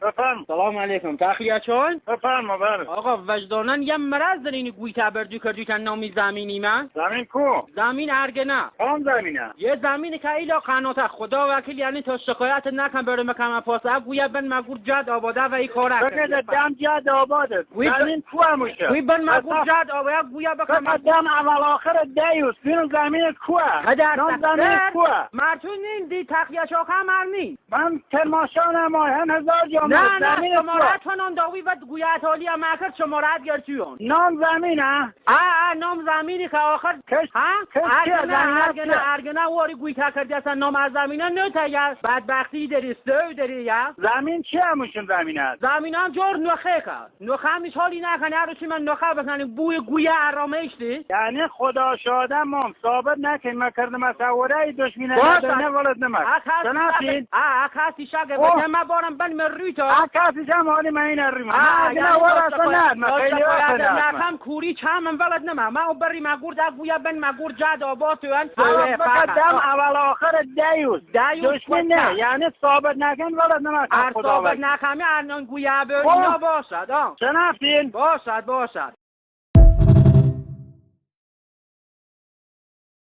بفرم. سلام علیکم. تخلیه چون؟ بفرما. بله آقا وجدانن یه مرض دارین گوی تبردی کردی که نامی زمینی من؟ زمین کو؟ زمین ارگنه. کام زمینه؟ یه زمینی که ایلا قناته خدا وکیل یعنی تا شکایت نکن بره مکمه پاسه گویا بن مگور جد آباده و ای کاره بگه دم جد آباده. زمین کو هموشه؟ گوی بن مگور جد آباده گویا بکن دم اول آخر دیوس بینو زمین کوه؟ نام زمین کوه؟ مرتون نین دی تخلیه چاکه مرنی من کرماشانم هم هزار جامعه زمین کوه؟ شمارت کنم داوی و گویا اتالی هم اکر شمارت گرچیون نام زمینه؟ نام زمینی که آخر کش ارگنه واری گوی تکردی اصلا نام از زمینه نوته یا بدبختی داری استو داری یا زمین چی هموشون زمینه هست؟ زمین هم جور نخه که نخه همیش حالی نکنه هر چی من نخه بکنی بوی گوی ارامش دی یعنی خدا شاده مام ثابت نکن ما کردم مساوره دشمنه نداره ولد نمک شنافتین؟ کسی شگه بچه ما بارم بن مروی تا کسی جمع حالی من این اریم نه ورسا ند خیلی نکم کوری چم من ولد نمه ما بری مگور دا گویا بن مگور جد آباد توان دم اول آخر دیوس دشمن نه یعنی ثابت نکن ولد نمک ثابت نکمی ارنان گویا بر اینا باشد شنافتین؟ باشد